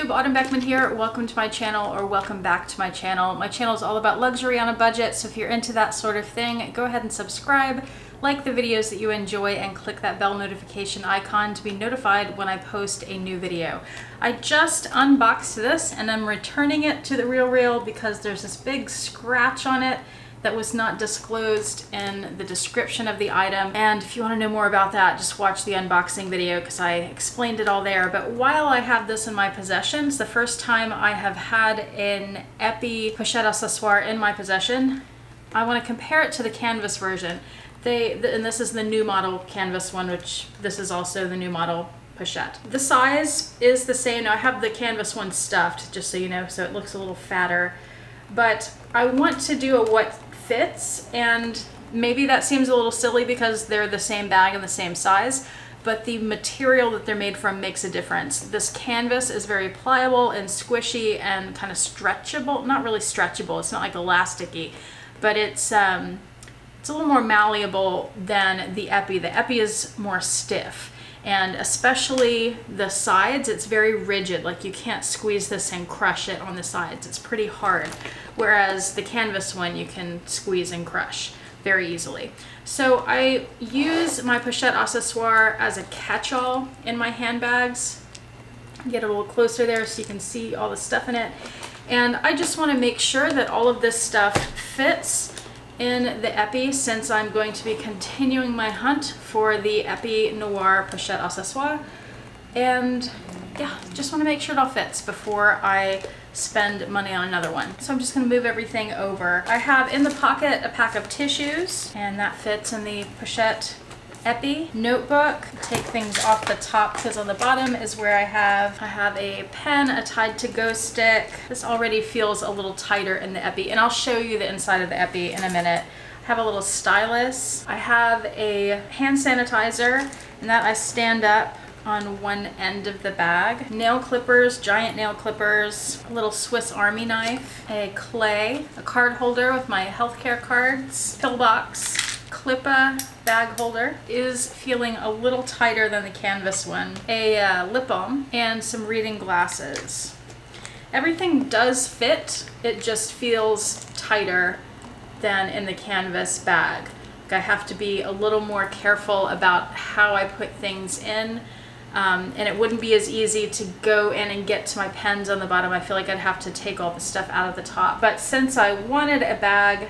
YouTube, Autumn Beckman here. Welcome to my channel, or welcome back to my channel. My channel is all about luxury on a budget, so if you're into that sort of thing, go ahead and subscribe, like the videos that you enjoy, and click that bell notification icon to be notified when I post a new video. I just unboxed this and I'm returning it to The RealReal because there's this big scratch on it that was not disclosed in the description of the item. And if you want to know more about that, just watch the unboxing video because I explained it all there. But while I have this in my possession, it's the first time I have had an Epi Pochette Accessoire in my possession, I want to compare it to the canvas version. And this is the new model canvas one, which this is also the new model Pochette. The size is the same. Now I have the canvas one stuffed, just so you know, so it looks a little fatter. But I want to do a what fits, and maybe that seems a little silly because they're the same bag and the same size, but the material that they're made from makes a difference. This canvas is very pliable and squishy and kind of stretchable. Not really stretchable, it's not like elasticy, but it's a little more malleable than the Epi. The Epi is more stiff, and especially the sides, it's very rigid. Like you can't squeeze this and crush it on the sides. It's pretty hard. Whereas the canvas one, you can squeeze and crush very easily. So I use my Pochette Accessoire as a catch-all in my handbags. Get a little closer there so you can see all the stuff in it. And I just want to make sure that all of this stuff fits in the Epi, since I'm going to be continuing my hunt for the Epi Noir Pochette Accessoire. And yeah, just want to make sure it all fits before I spend money on another one. So I'm just going to move everything over. I have in the pocket a pack of tissues, and that fits in the Pochette Epi. Notebook, take things off the top because on the bottom is where I have a pen, a Tide to Go stick. This already feels a little tighter in the Epi, and I'll show you the inside of the Epi in a minute. I have a little stylus. I have a hand sanitizer, and that I stand up on one end of the bag. Nail clippers, giant nail clippers, a little Swiss Army knife, a clay, a card holder with my healthcare cards, pillbox, Clippa bag holder, is feeling a little tighter than the canvas one, a lip balm, and some reading glasses. Everything does fit, it just feels tighter than in the canvas bag. I have to be a little more careful about how I put things in, and it wouldn't be as easy to go in and get to my pens on the bottom. I feel like I'd have to take all the stuff out of the top. But since I wanted a bag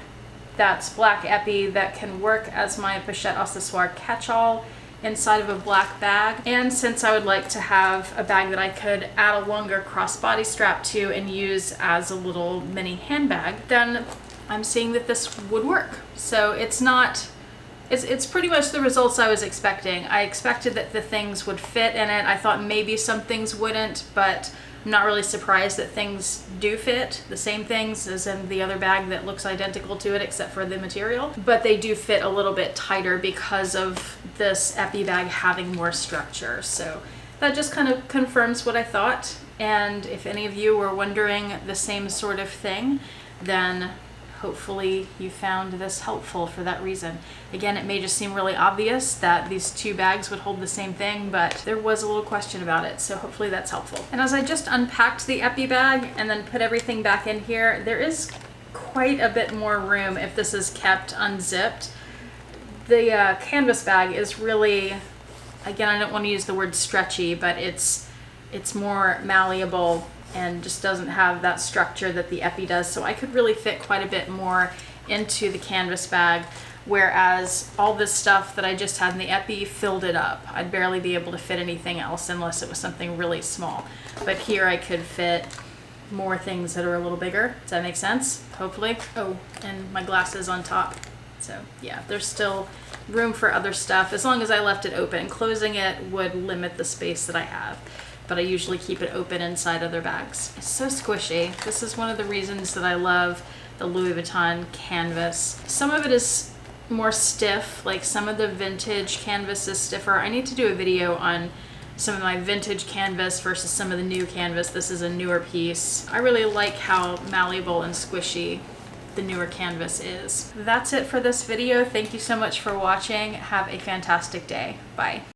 that's black Epi that can work as my Pochette Accessoire catch-all inside of a black bag, and since I would like to have a bag that I could add a longer crossbody strap to and use as a little mini handbag, then I'm seeing that this would work. So it's pretty much the results I was expecting. I expected that the things would fit in it. I thought maybe some things wouldn't, but I'm not really surprised that things do fit. The same things as in the other bag that looks identical to it except for the material. But they do fit a little bit tighter because of this Epi bag having more structure. So that just kind of confirms what I thought. And if any of you were wondering the same sort of thing, then hopefully you found this helpful for that reason. Again, it may just seem really obvious that these two bags would hold the same thing, but there was a little question about it, so hopefully that's helpful. And as I just unpacked the Epi bag and then put everything back in here, there is quite a bit more room if this is kept unzipped. The canvas bag is really, again, I don't want to use the word stretchy, but it's more malleable and just doesn't have that structure that the Epi does. So I could really fit quite a bit more into the canvas bag, whereas all this stuff that I just had in the Epi filled it up. I'd barely be able to fit anything else unless it was something really small. But here I could fit more things that are a little bigger. Does that make sense? Hopefully. Oh, and my glasses on top. So yeah, there's still room for other stuff as long as I left it open. Closing it would limit the space that I have, but I usually keep it open inside other bags. It's so squishy. This is one of the reasons that I love the Louis Vuitton canvas. Some of it is more stiff, like some of the vintage canvas is stiffer. I need to do a video on some of my vintage canvas versus some of the new canvas. This is a newer piece. I really like how malleable and squishy the newer canvas is. That's it for this video. Thank you so much for watching. Have a fantastic day. Bye.